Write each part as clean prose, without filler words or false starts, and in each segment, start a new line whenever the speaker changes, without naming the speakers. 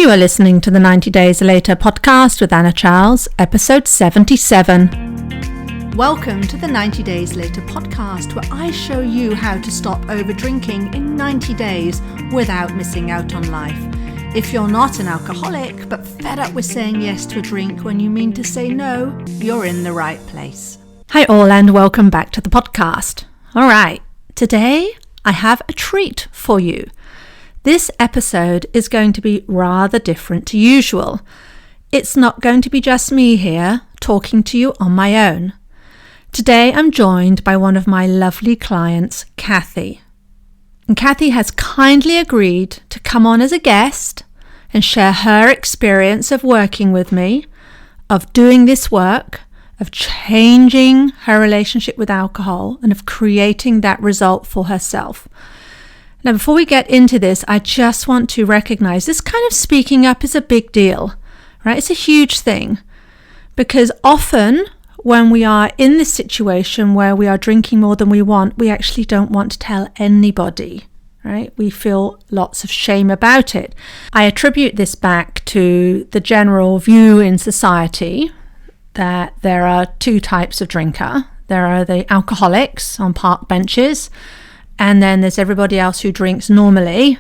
You are listening to the 90 Days Later podcast with Anna Charles, episode 77. Welcome to the 90 Days Later podcast, where I show you how to stop over drinking in 90 days without missing out on life. If you're not an alcoholic, but fed up with saying yes to a drink when you mean to say no, you're in the right place. Hi all, and welcome back to the podcast. All right, today I have a treat for you. This episode is going to be rather different to usual. It's not going to be just me here talking to you on my own. Today I'm joined by one of my lovely clients, Kathy. And Kathy has kindly agreed to come on as a guest and share her experience of working with me, of doing this work, of changing her relationship with alcohol, and of creating that result for herself. Now, before we get into this, I just want to recognize this kind of speaking up is a big deal, right? It's a huge thing, because often when we are in this situation where we are drinking more than we want, we actually don't want to tell anybody, right? We feel lots of shame about it. I attribute this back to the general view in society that there are two types of drinker. There are the alcoholics on park benches, and then there's everybody else who drinks normally.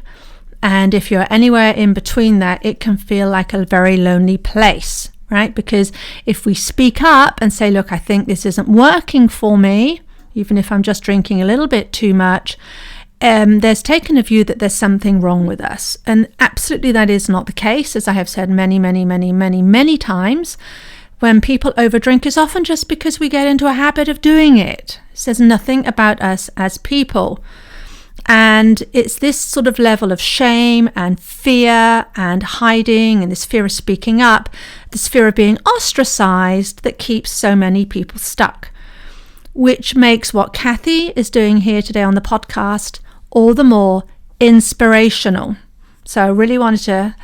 And if you're anywhere in between that, it can feel like a very lonely place, right? Because if we speak up and say, look, I think this isn't working for me, even if I'm just drinking a little bit too much, there's taken a view that there's something wrong with us. And absolutely that is not the case, as I have said many times. When people overdrink, is often just because we get into a habit of doing it. It says nothing about us as people. And it's this sort of level of shame and fear and hiding and this fear of speaking up, this fear of being ostracized that keeps so many people stuck, which makes what Kathy is doing here today on the podcast all the more inspirational. So I really wanted to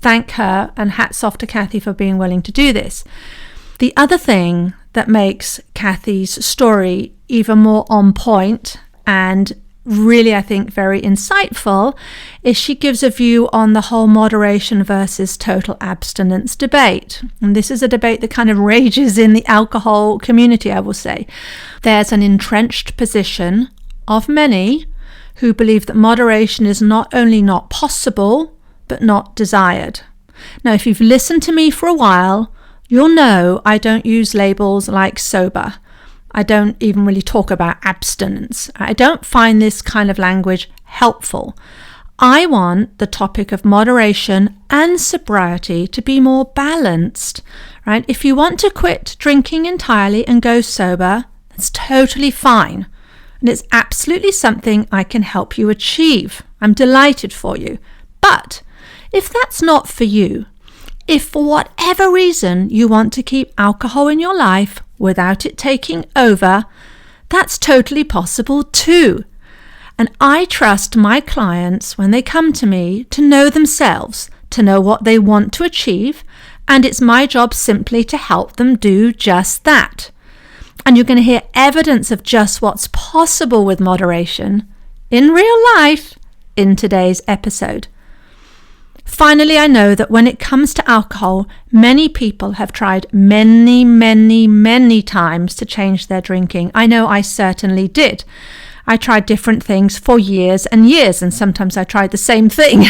thank her, and hats off to Kathy for being willing to do this. The other thing that makes Kathy's story even more on point and really, I think, very insightful is she gives a view on the whole moderation versus total abstinence debate. And this is a debate that kind of rages in the alcohol community, I will say. There's an entrenched position of many who believe that moderation is not only not possible, but not desired. Now, if you've listened to me for a while, you'll know I don't use labels like sober. I don't even really talk about abstinence. I don't find this kind of language helpful. I want the topic of moderation and sobriety to be more balanced, right? If you want to quit drinking entirely and go sober, that's totally fine. And it's absolutely something I can help you achieve. I'm delighted for you. But if that's not for you, if for whatever reason you want to keep alcohol in your life without it taking over, that's totally possible too. And I trust my clients when they come to me to know themselves, to know what they want to achieve, and it's my job simply to help them do just that. And you're going to hear evidence of just what's possible with moderation in real life in today's episode. Finally, I know that when it comes to alcohol, many people have tried many times to change their drinking. I know I certainly did. I tried different things for years and years, and sometimes I tried the same thing.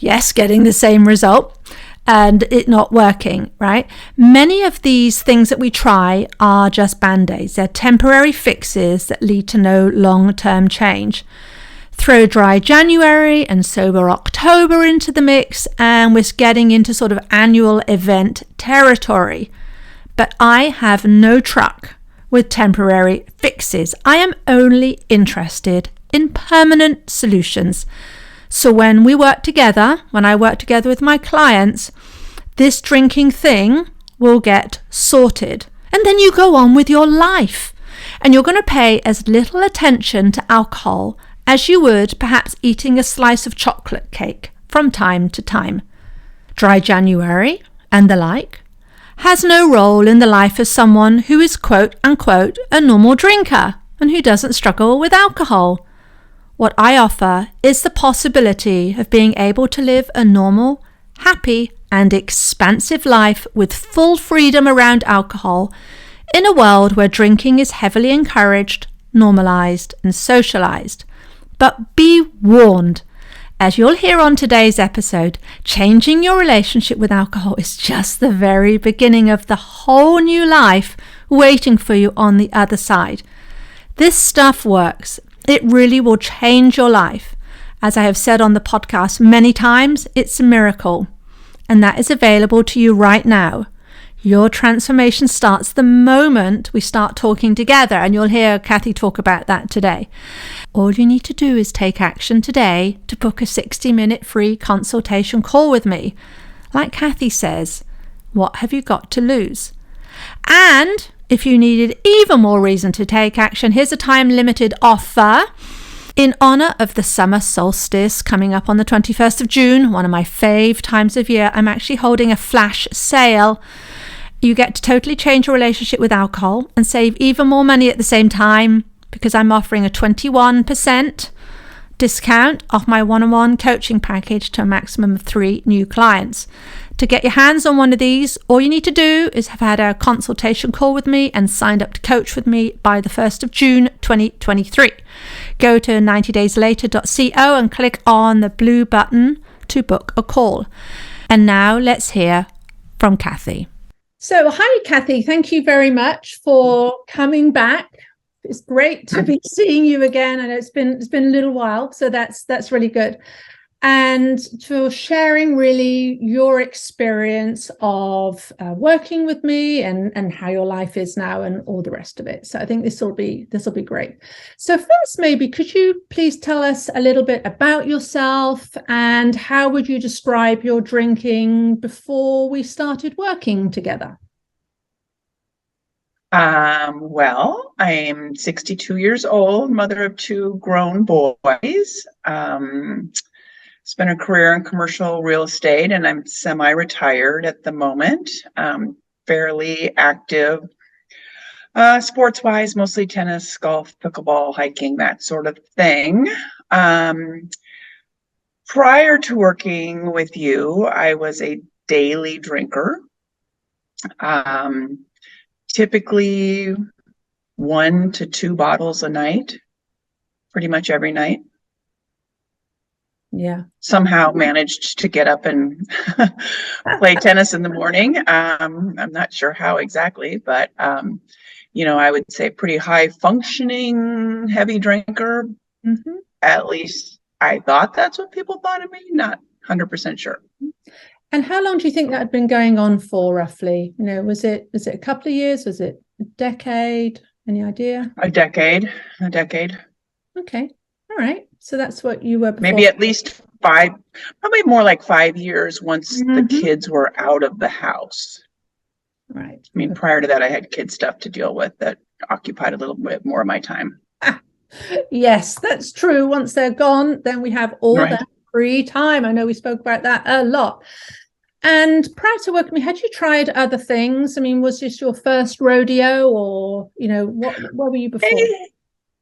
Yes, getting the same result and it not working, right? Many of these things that we try are just band-aids. They're temporary fixes that lead to no long-term change. Throw dry January and sober October into the mix, and we're getting into sort of annual event territory. But I have no truck with temporary fixes. I am only interested in permanent solutions. So when I work together with my clients, this drinking thing will get sorted. And then you go on with your life. And you're going to pay as little attention to alcohol as you would perhaps eating a slice of chocolate cake from time to time. Dry January and the like has no role in the life of someone who is quote unquote a normal drinker and who doesn't struggle with alcohol. What I offer is the possibility of being able to live a normal, happy, and expansive life with full freedom around alcohol in a world where drinking is heavily encouraged, normalized, and socialized. But be warned, as you'll hear on today's episode, changing your relationship with alcohol is just the very beginning of the whole new life waiting for you on the other side. This stuff works. It really will change your life. As I have said on the podcast many times, it's a miracle. And that is available to you right now. Your transformation starts the moment we start talking together, and you'll hear Kathy talk about that today. All you need to do is take action today to book a 60-minute free consultation call with me. Like Kathy says, what have you got to lose? And if you needed even more reason to take action, here's a time-limited offer. In honor of the summer solstice coming up on the 21st of June, one of my fave times of year, I'm actually holding a flash sale. You get to totally change your relationship with alcohol and save even more money at the same time, because I'm offering a 21% discount off my one-on-one coaching package to a maximum of 3 new clients. To get your hands on one of these, all you need to do is have had a consultation call with me and signed up to coach with me by the 1st of June 2023. Go to 90dayslater.co and click on the blue button to book a call. And now let's hear from Kathy. So, hi, Kathy. Thank you very much for coming back. It's great to be seeing you again. I know it's been a little while, so that's really good. And for sharing really your experience of working with me and how your life is now and all the rest of it. So I think this will be great. So first, maybe could you please tell us a little bit about yourself and how would you describe your drinking before we started working together?
Well, I'm 62 years old, mother of 2 grown boys. Spent a career in commercial real estate, and I'm semi-retired at the moment. Fairly active, sports-wise, mostly tennis, golf, pickleball, hiking, that sort of thing. Prior to working with you, I was a daily drinker. Typically 1 to 2 bottles a night, pretty much every night.
Yeah.
Somehow managed to get up and play tennis in the morning. I'm not sure how exactly, but I would say pretty high functioning, heavy drinker.
Mm-hmm.
At least I thought that's what people thought of me. Not 100% sure.
And how long do you think that had been going on for, roughly? Was it a couple of years? Was it a decade? Any idea?
A decade.
Okay. All right. So that's what you were before.
Maybe at least 5, probably more like 5 years once the kids were out of the house.
Right.
I mean, prior to that, I had kid stuff to deal with that occupied a little bit more of my time.
Yes, that's true. Once they're gone, then we have all that free time. I know we spoke about that a lot. And prior to working, had you tried other things? I mean, was this your first rodeo, or what were you before?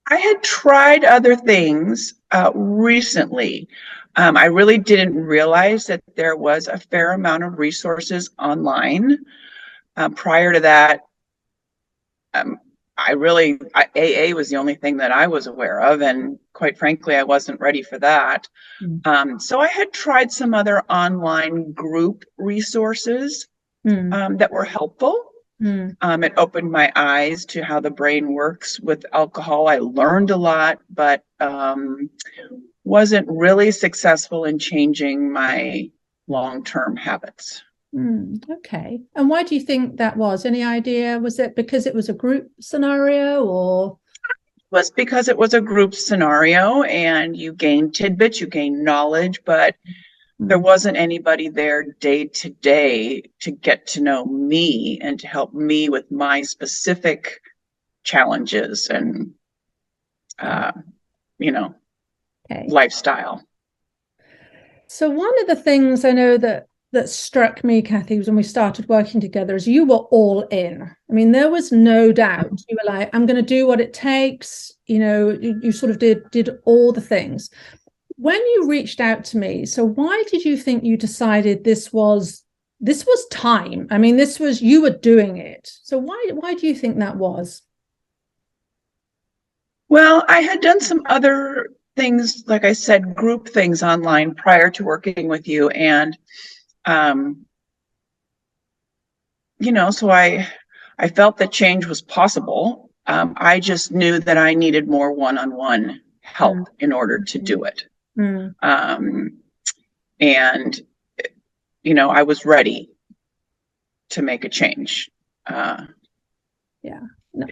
I had tried other things recently. I really didn't realize that there was a fair amount of resources online. Prior to that, AA was the only thing that I was aware of, and quite frankly, I wasn't ready for that. So I had tried some other online group resources that were helpful. It opened my eyes to how the brain works with alcohol. I learned a lot, but wasn't really successful in changing my long-term habits.
Okay. And why do you think that was? Any idea? Was it because it was a group scenario, or?
It was because it was a group scenario, and you gain tidbits, you gain knowledge, but there wasn't anybody there day to day to get to know me and to help me with my specific challenges and, lifestyle.
So one of the things I know that struck me, Kathy, was when we started working together, is you were all in. I mean, there was no doubt. You were like, I'm going to do what it takes. You sort of did all the things. when you reached out to me, so why did you think you decided this was time? I mean, this was, you were doing it. So why do you think that was?
Well, I had done some other things, like I said, group things online prior to working with you. And, so I felt that change was possible. I just knew that I needed more one-on-one help in order to do it. And, I was ready to make a change.
No,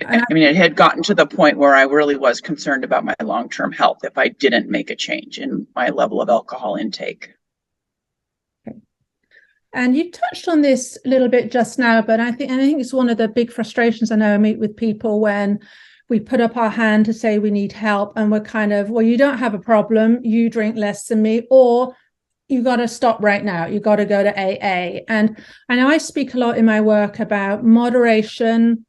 I mean, it had gotten to the point where I really was concerned about my long-term health if I didn't make a change in my level of alcohol intake.
Okay. And you touched on this a little bit just now, but I think it's one of the big frustrations I know I meet with people when we put up our hand to say we need help, and we're kind of, well, you don't have a problem, you drink less than me, or you got to stop right now, you got to go to AA. And I know I speak a lot in my work about moderation,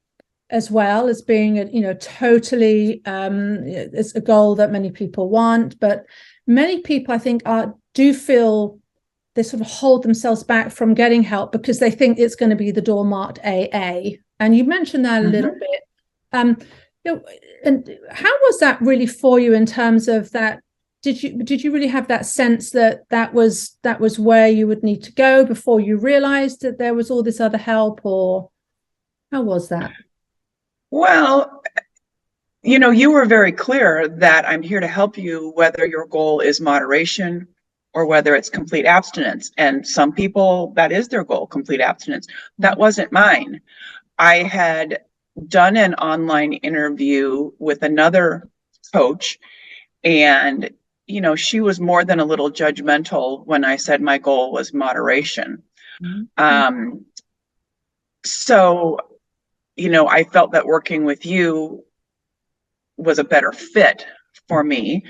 as well as being totally it's a goal that many people want, but many people I think do feel they sort of hold themselves back from getting help because they think it's going to be the door marked AA. And you mentioned that a little bit. And how was that really for you in terms of that? Did you really have that sense that was where you would need to go before you realized that there was all this other help, or how was that?
Well, you were very clear that I'm here to help you, whether your goal is moderation or whether it's complete abstinence. And some people, that is their goal, complete abstinence. That wasn't mine. I had done an online interview with another coach, and, she was more than a little judgmental when I said my goal was moderation. So I felt that working with you was a better fit for me,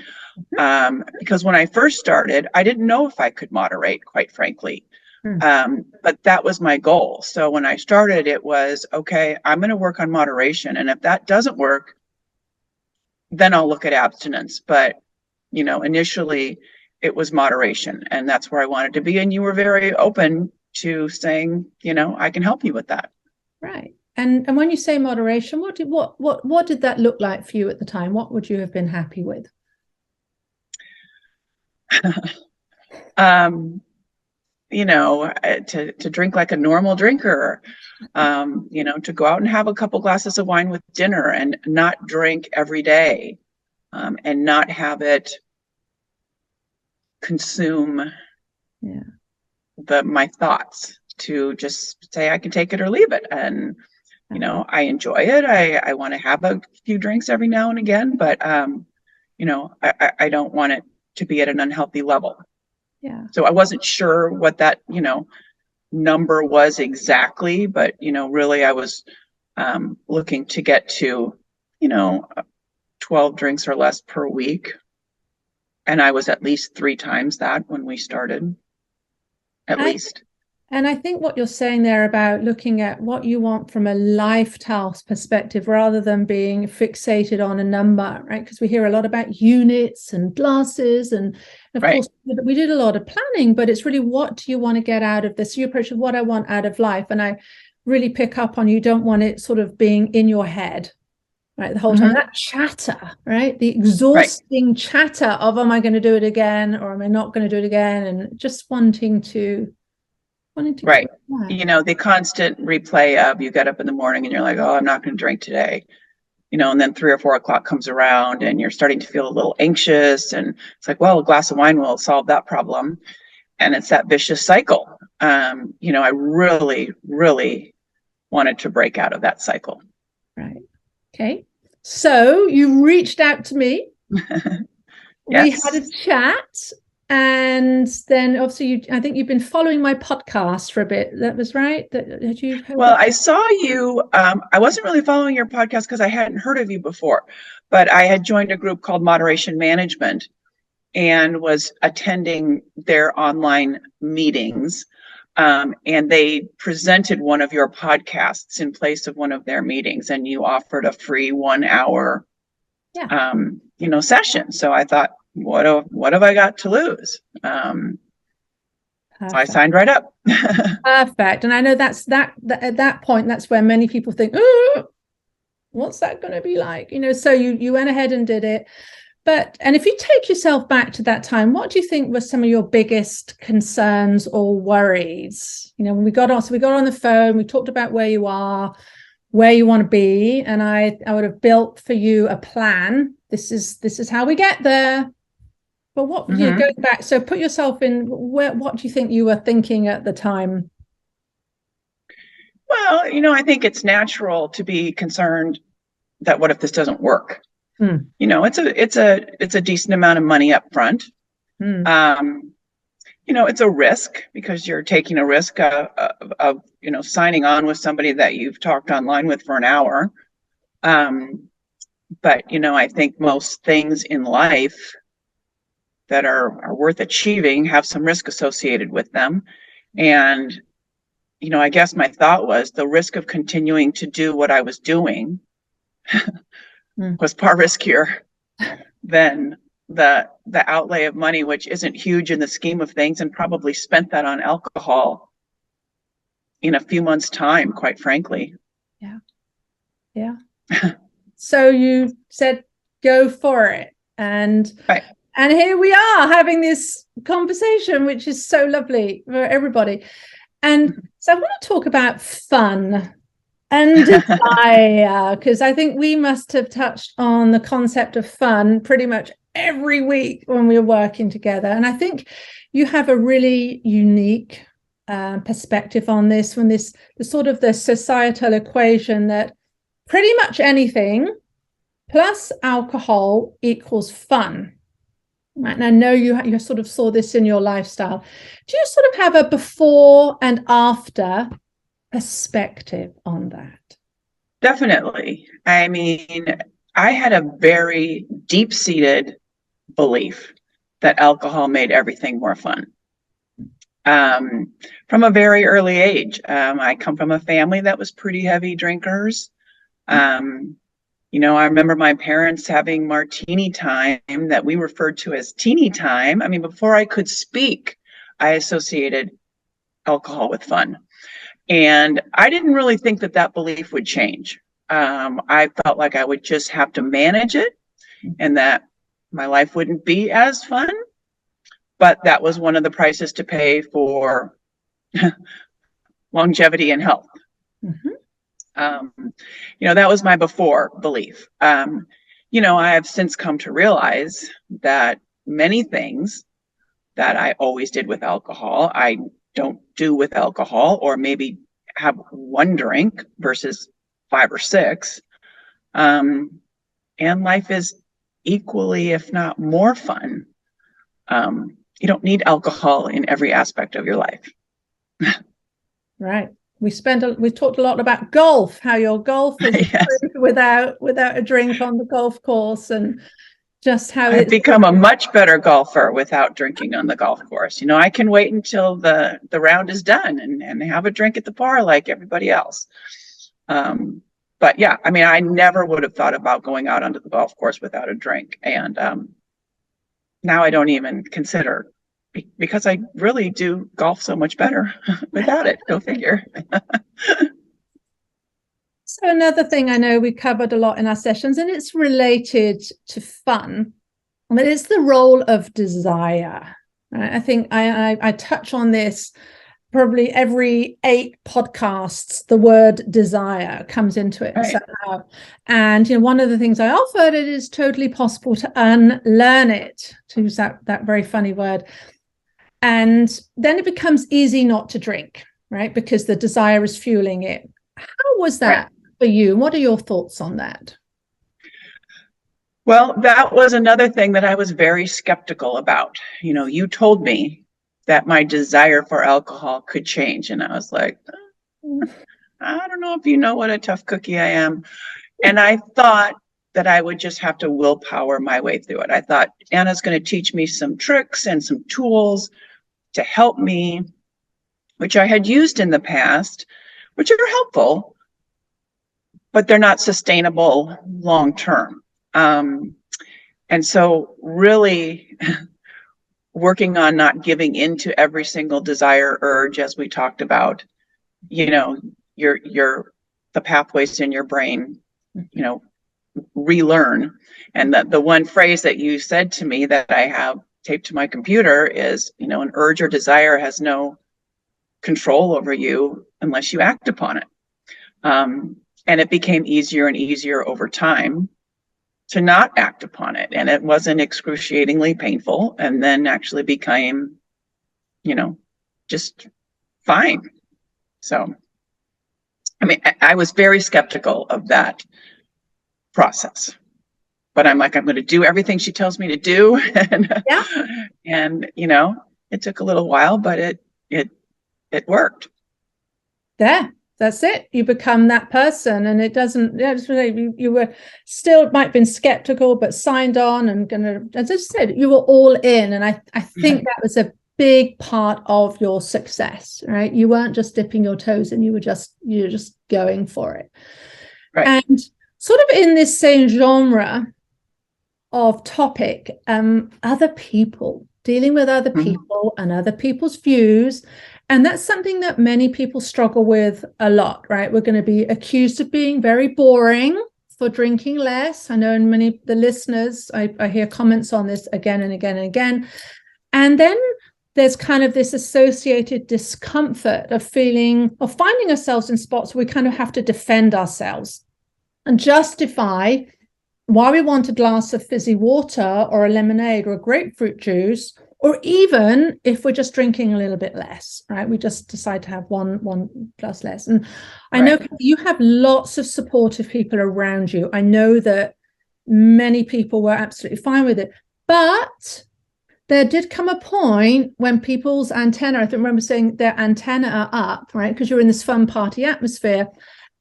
because when I first started, I didn't know if I could moderate, quite frankly. But that was my goal. So when I started, it was, okay, I'm going to work on moderation. And if that doesn't work, then I'll look at abstinence. But, initially it was moderation, and that's where I wanted to be. And you were very open to saying, I can help you with that.
Right. And when you say moderation, what did that look like for you at the time? What would you have been happy with? To drink like a normal drinker, to go out and have a couple glasses of wine with dinner and not drink every day, and not have it consume my thoughts, to just say I can take it or leave it. And I enjoy it. I want to have a few drinks every now and again, but I don't want it to be at an unhealthy level. Yeah.
So I wasn't sure what that number was exactly, but really I was looking to get to 12 drinks or less per week, and I was at least 3 times that when we started, at least.
And I think what you're saying there about looking at what you want from a lifestyle perspective rather than being fixated on a number, right? Because we hear a lot about units and glasses, and of course we did a lot of planning, but it's really, what do you want to get out of this? You approach it, what I want out of life. And I really pick up on, you don't want it sort of being in your head, right, the whole time. That chatter, right, the exhausting chatter of, am I going to do it again, or am I not going to do it again? And just wanting to right.
The constant replay of, you get up in the morning and you're like, oh, I'm not going to drink today. And then 3 or 4 o'clock comes around and you're starting to feel a little anxious, and it's like, well, a glass of wine will solve that problem. And it's that vicious cycle. I really, really wanted to break out of that cycle. Right.
Okay. So you reached out to me.
Yes.
We had a chat. And then obviously I think you've been following my podcast for a bit. That was right.
Well, I saw you. I wasn't really following your podcast because I hadn't heard of you before, but I had joined a group called Moderation Management and was attending their online meetings. And they presented one of your podcasts in place of one of their meetings, and you offered a free 1 hour, session. So I thought, what have I got to lose? So I signed right up.
Perfect. And I know that's at that point, that's where many people think, oh, what's that going to be like? So you went ahead and did it. And if you take yourself back to that time, what do you think were some of your biggest concerns or worries? When we got on the phone, we talked about where you are, where you want to be, and I would have built for you a plan. This is how we get there. But what going back, so put yourself in what do you think you were thinking at the time?
Well, I think it's natural to be concerned that what if this doesn't work? It's a decent amount of money up front. It's a risk because you're taking a risk of signing on with somebody that you've talked online with for an hour. But I think most things in life that are worth achieving have some risk associated with them. And, I guess my thought was the risk of continuing to do what I was doing was far riskier than the outlay of money, which isn't huge in the scheme of things, and probably spent that on alcohol in a few months' time, quite frankly.
Yeah. So you said, go for it. And
right.
And here we are having this conversation, which is so lovely for everybody. And so I want to talk about fun and desire, because I think we must have touched on the concept of fun pretty much every week when we were working together. And I think you have a really unique perspective on this, when the sort of the societal equation that pretty much anything plus alcohol equals fun. Right. And I know you sort of saw this in your lifestyle. Do you sort of have a before and after perspective on that?
Definitely. I mean, I had a very deep-seated belief that alcohol made everything more fun. From a very early age. I come from a family that was pretty heavy drinkers. I remember my parents having martini time that we referred to as teeny time. I mean, before I could speak, I associated alcohol with fun. And I didn't really think that belief would change. I felt like I would just have to manage it and that my life wouldn't be as fun. But that was one of the prices to pay for longevity and health. That was my before belief. I have since come to realize that many things that I always did with alcohol, I don't do with alcohol, or maybe have one drink versus 5 or 6. And life is equally, if not more fun. You don't need alcohol in every aspect of your life.
Right. We talked a lot about golf, how your golf is improved without a drink on the golf course, and just how
I've become a much better golfer without drinking on the golf course. I can wait until the round is done and have a drink at the bar like everybody else. But yeah, I mean, I never would have thought about going out onto the golf course without a drink. And now I don't even consider, because I really do golf so much better without it. Go figure.
So another thing I know we covered a lot in our sessions, and it's related to fun, but it's the role of desire. Right? I think I touch on this probably every 8 podcasts. The word desire comes into it somehow. And one of the things I offered, it is totally possible to unlearn it, to use that very funny word. And then it becomes easy not to drink, right? Because the desire is fueling it. How was that for you? What are your thoughts on that?
Well, that was another thing that I was very skeptical about. You told me that my desire for alcohol could change. And I was like, I don't know if you know what a tough cookie I am. And I thought that I would just have to willpower my way through it. I thought Anna's going to teach me some tricks and some tools to help me, which I had used in the past, which are helpful, but they're not sustainable long term. And so really working on not giving into every single desire, urge, as we talked about, you know, the pathways in your brain, you know, relearn. And the one phrase that you said to me that I have taped to my computer is, you know, an urge or desire has no control over you unless you act upon it. And it became easier and easier over time to not act upon it. And it wasn't excruciatingly painful, and then actually became, you know, just fine. So, I mean, I was very skeptical of that process, but I'm like, I'm going to do everything she tells me to do. And, you know, it took a little while, but it worked.
Yeah. That's it. You become that person, and it doesn't. Yeah, you were still might have been skeptical, but signed on and gonna. As I said, you were all in, and I think that was a big part of your success, right? You weren't just dipping your toes in; you were just going for it.
Right.
And sort of in this same genre of topic, other people, dealing with other people and other people's views. And that's something that many people struggle with a lot, right? We're going to be accused of being very boring for drinking less. I know in many of the listeners, I hear comments on this again and again and again. And then there's kind of this associated discomfort of finding ourselves in spots where we kind of have to defend ourselves and justify why we want a glass of fizzy water or a lemonade or a grapefruit juice, or even if we're just drinking a little bit less, right? We just decide to have one plus less. And I know you have lots of supportive people around you. I know that many people were absolutely fine with it, but there did come a point when people's antenna, I remember saying their antenna are up, right? Because you're in this fun party atmosphere,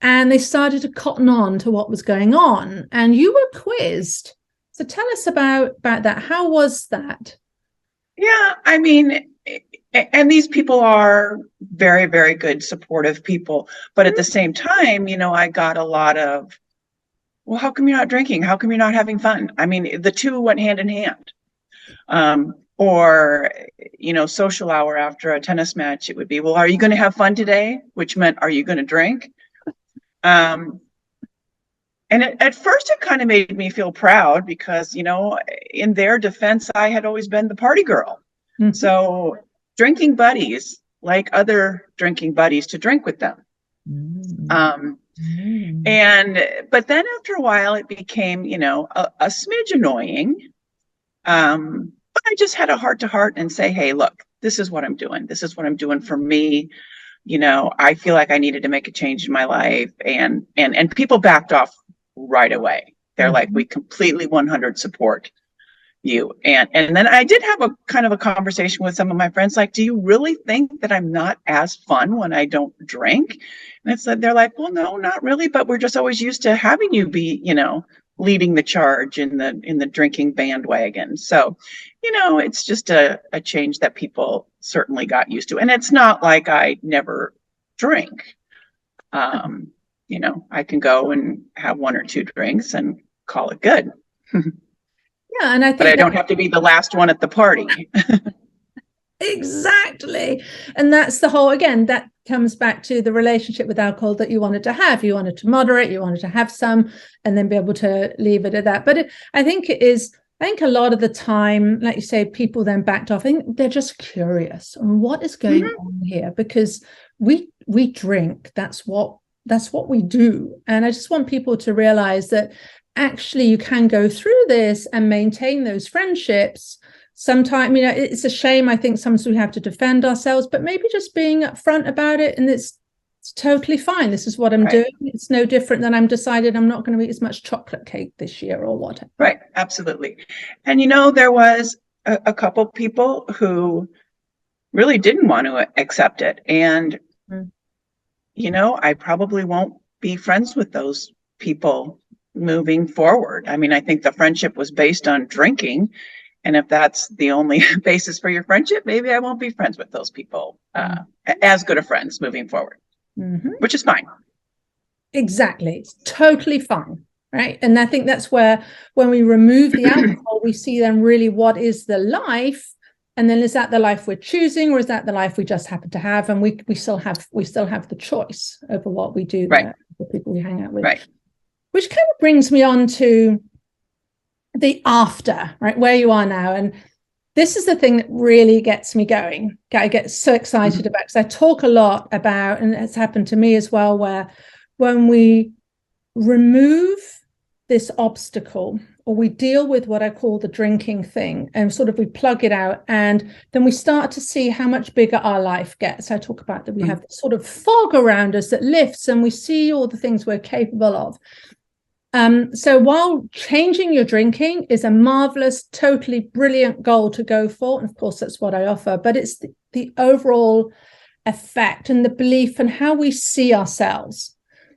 and they started to cotton on to what was going on, and you were quizzed. So tell us about that. How was that?
Yeah, I mean, and these people are very, very good, supportive people. But at the same time, you know, I got a lot of, well, how come you're not drinking? How come you're not having fun? I mean, the two went hand in hand. Or, you know, social hour after a tennis match, it would be, well, are you going to have fun today? Which meant, are you going to drink? And at first it kind of made me feel proud because, you know, in their defense, I had always been the party girl. So drinking buddies, like other drinking buddies, to drink with them. But then after a while, it became, you know, a smidge annoying. But I just had a heart to heart and say, hey, look, this is what I'm doing. This is what I'm doing for me. You know, I feel like I needed to make a change in my life, and people backed off right away. They're like, we completely 100 support you. And then I did have a kind of a conversation with some of my friends, like, do you really think that I'm not as fun when I don't drink? And they're like, well, no, not really, but we're just always used to having you be, you know, leading the charge in the drinking bandwagon. So, you know, it's just a change that people certainly got used to. And it's not like I never drink. You know, I can go and have one or two drinks and call it good.
Yeah, and I think,
but I don't have to be the last one at the party.
Exactly. And that's the whole, again, that comes back to the relationship with alcohol that you wanted to have. You wanted to moderate, you wanted to have some, and then be able to leave it at that. But I think a lot of the time, like you say, people then backed off. I think they're just curious on what is going on here, because we drink. That's what we do. And I just want people to realize that actually you can go through this and maintain those friendships. Sometimes, you know, it's a shame. I think sometimes we have to defend ourselves, but maybe just being upfront about it, and it's totally fine. This is what I'm doing. It's no different than I'm decided I'm not going to eat as much chocolate cake this year or whatever.
Right, absolutely. And you know, there was a couple people who really didn't want to accept it, and you know, I probably won't be friends with those people moving forward. I mean, I think the friendship was based on drinking. And if that's the only basis for your friendship, maybe I won't be friends with those people as good of friends moving forward, which is fine.
Exactly. It's totally fine. right? And I think that's where, when we remove the alcohol, we see then really what is the life. And then, is that the life we're choosing, or is that the life we just happen to have? And we still have the choice over what we do there, the people we hang out with.
Right.
Which kind of brings me on to the after, right? Where you are now. And this is the thing that really gets me going. I get so excited about, because I talk a lot about, and it's happened to me as well, where when we remove this obstacle, or we deal with what I call the drinking thing, and sort of we plug it out, and then we start to see how much bigger our life gets. I talk about that we have this sort of fog around us that lifts, and we see all the things we're capable of. So while changing your drinking is a marvelous, totally brilliant goal to go for, and of course that's what I offer, but it's the overall effect and the belief and how we see ourselves.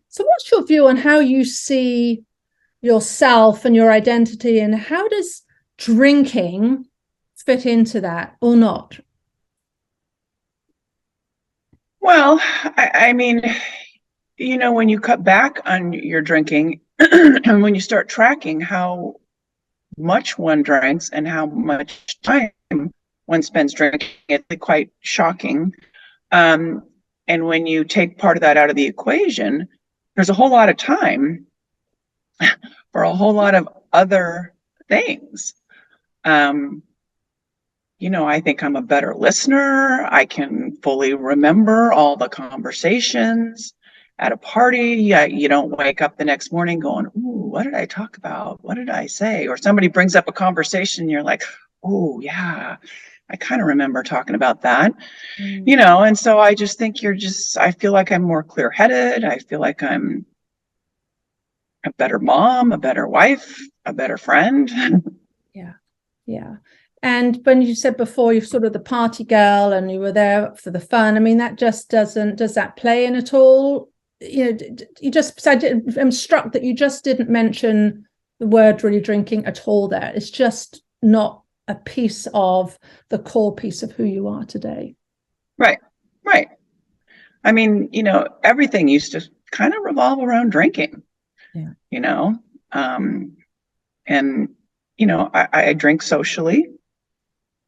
So what's your view on how you see yourself and your identity, and how does drinking fit into that or not?
Well, I mean, when you cut back on your drinking and when you start tracking how much one drinks and how much time one spends drinking, it's quite shocking. And when you take part of that out of the equation, there's a whole lot of time for a whole lot of other things. I think I'm a better listener. I can fully remember all the conversations at a party. You don't wake up the next morning going, "Ooh, what did I talk about? What did I say?" Or somebody brings up a conversation and you're like, "Oh yeah, I kind of remember talking about that." And so I just think I feel like I'm more clear-headed. I feel like I'm a better mom, a better wife, a better friend.
Yeah. And when you said before you're sort of the party girl and you were there for the fun, I mean, that just does that play in at all? I'm struck that you just didn't mention the word really drinking at all there. It's just not a piece of the core piece of who you are today. Right.
I mean, everything used to kind of revolve around drinking. And I drink socially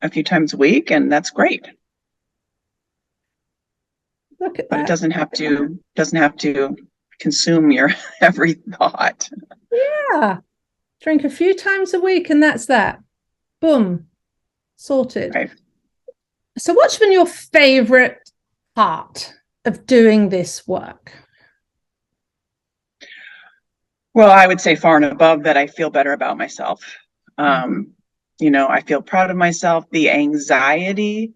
a few times a week, and that's great.
Look at that.
But it doesn't have to consume your every thought.
Yeah. Drink a few times a week and that's that. Boom. Sorted.
Right.
So what's been your favorite part of doing this work?
Well, I would say far and above that, I feel better about myself. I feel proud of myself. The anxiety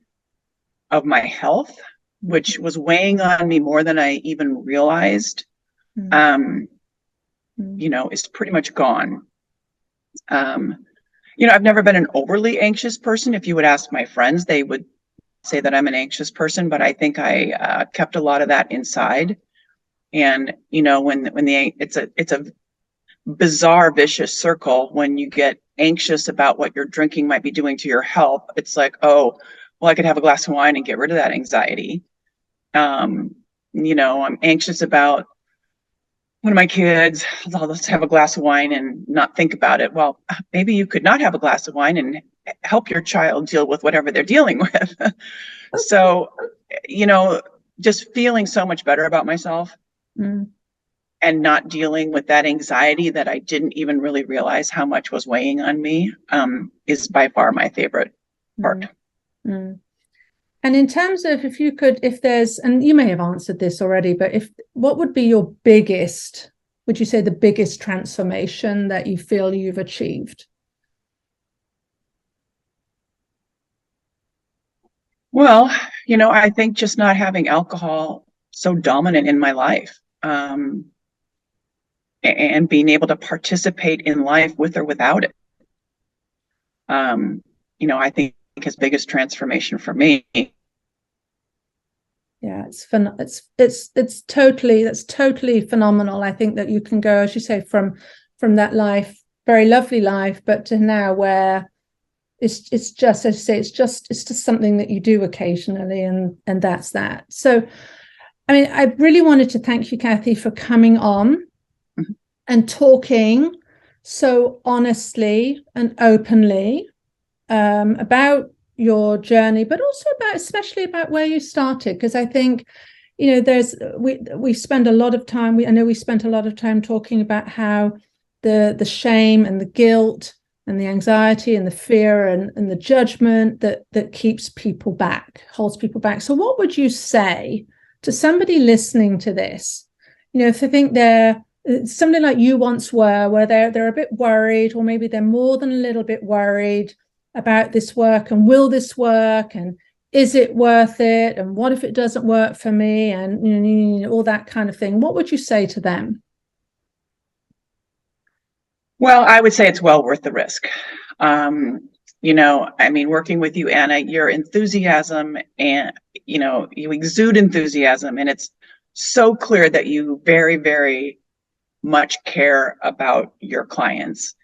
of my health, which was weighing on me more than I even realized, is pretty much gone. I've never been an overly anxious person. If you would ask my friends, they would say that I'm an anxious person, but I think I kept a lot of that inside. And it's a bizarre, vicious circle. When you get anxious about what your drinking might be doing to your health, it's like, oh, well, I could have a glass of wine and get rid of that anxiety. I'm anxious about one of my kids. Let's have a glass of wine and not think about it. Well, maybe you could not have a glass of wine and help your child deal with whatever they're dealing with. So, just feeling so much better about myself. And not dealing with that anxiety that I didn't even really realize how much was weighing on me, is by far my favorite part.
And in terms of, if there's, and you may have answered this already, but what would be your biggest, would you say the biggest transformation that you feel you've achieved?
Well, I think just not having alcohol so dominant in my life. And being able to participate in life with or without it. I think his biggest transformation for me.
Yeah, that's totally phenomenal. I think that you can go, as you say, from that life, very lovely life, but to now where it's just, as you say, it's just something that you do occasionally, and that's that. So, I mean, I really wanted to thank you, Kathy, for coming on. and talking so honestly and openly about your journey, but also especially about where you started. Because I think, we spend a lot of time, I know we spent a lot of time talking about how the shame and the guilt and the anxiety and the fear and the judgment that keeps people back, holds people back. So what would you say to somebody listening to this, if they think they're something like you once were, where they're a bit worried, or maybe they're more than a little bit worried about this work, and will this work, and is it worth it, and what if it doesn't work for me, and all that kind of thing. What would you say to them?
Well, I would say it's well worth the risk. Working with you, Anna, your enthusiasm, and you exude enthusiasm, and it's so clear that you very, very much care about your clients.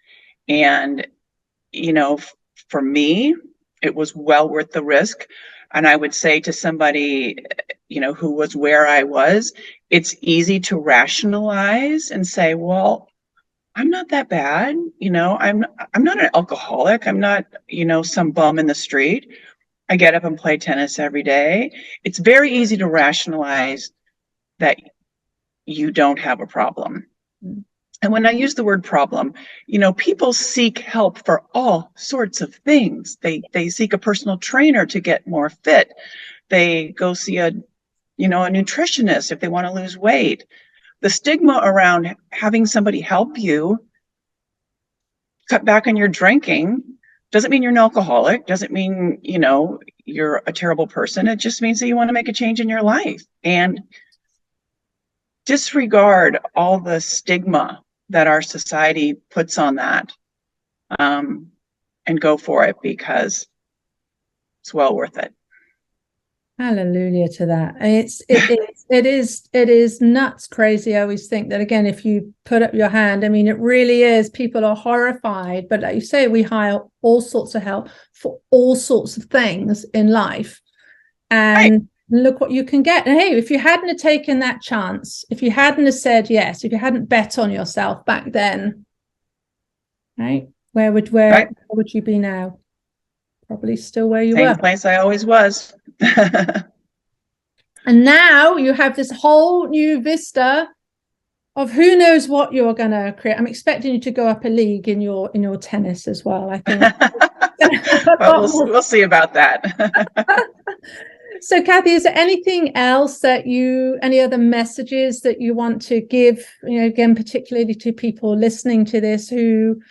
And for me, it was well worth the risk. And I would say to somebody, who was where I was, it's easy to rationalize and say, well, I'm not that bad. I'm not an alcoholic. I'm not, some bum in the street. I get up and play tennis every day. It's very easy to rationalize that you don't have a problem. And when I use the word problem, people seek help for all sorts of things. They seek a personal trainer to get more fit. They go see a nutritionist if they want to lose weight. The stigma around having somebody help you cut back on your drinking doesn't mean you're an alcoholic, doesn't mean, you're a terrible person. It just means that you want to make a change in your life. And disregard all the stigma that our society puts on that, and go for it, because it's well worth it.
Hallelujah to that. It is nuts crazy. I always think that, again, if you put up your hand, it really is, people are horrified, but like you say, we hire all sorts of help for all sorts of things in life, and right. Look what you can get. And hey, if you hadn't have taken that chance, if you hadn't have said yes, if you hadn't bet on yourself back then, right, where would you be now? Probably still where you were.
Same place I always was.
And now you have this whole new vista of who knows what you're going to create. I'm expecting you to go up a league in your tennis as well, I think.
Well, we'll see about that.
So, Kathy, is there anything else any other messages that you want to give, again, particularly to people listening to this who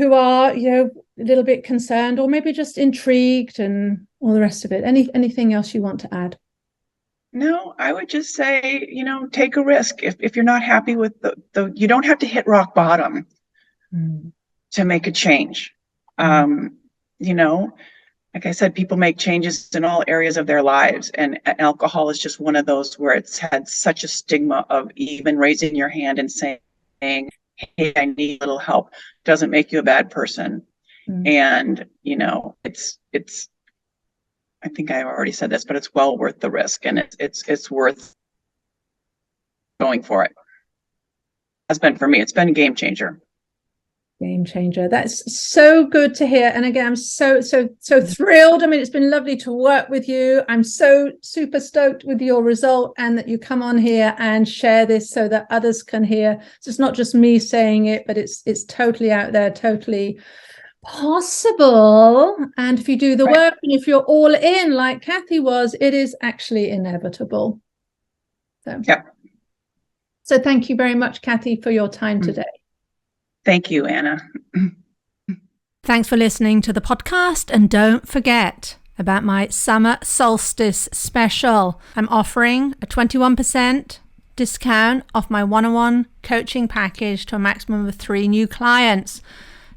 are, a little bit concerned, or maybe just intrigued and all the rest of it? Anything else you want to add?
No, I would just say, take a risk. If you're not happy with you don't have to hit rock bottom to make a change. Like I said, people make changes in all areas of their lives, and alcohol is just one of those where it's had such a stigma of even raising your hand and saying, hey, I need a little help, doesn't make you a bad person. And, it's, I think I already said this, but it's well worth the risk, and it's worth going for it. Has been for me. It's been a game changer.
Game changer. That's so good to hear. And again, I'm so thrilled. It's been lovely to work with you. I'm so super stoked with your result, and that you come on here and share this so that others can hear. So it's not just me saying it, but it's totally out there, totally possible. And if you do the work, and if you're all in like Kathy was, it is actually inevitable. So thank you very much, Kathy, for your time today.
Thank you, Anna.
Thanks for listening to the podcast, and don't forget about my summer solstice special. I'm offering a 21% discount off my one-on-one coaching package to a maximum of 3 new clients.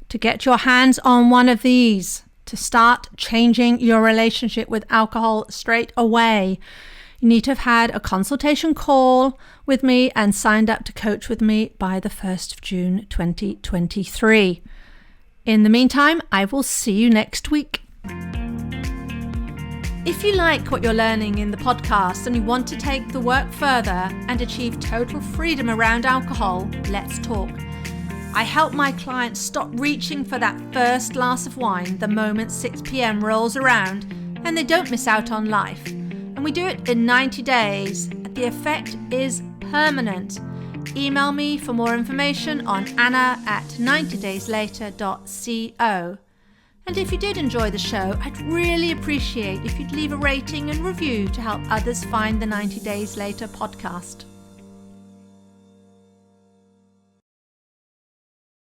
To get your hands on one of these, to start changing your relationship with alcohol straight away, you need to have had a consultation call with me and signed up to coach with me by the 1st of June 2023. In the meantime, I will see you next week. If you like what you're learning in the podcast and you want to take the work further and achieve total freedom around alcohol, let's talk. I help my clients stop reaching for that first glass of wine the moment 6 p.m. rolls around and they don't miss out on life. And we do it in 90 days. The effect is permanent. Email me for more information on anna@90dayslater.co. And if you did enjoy the show, I'd really appreciate if you'd leave a rating and review to help others find the 90 Days Later podcast.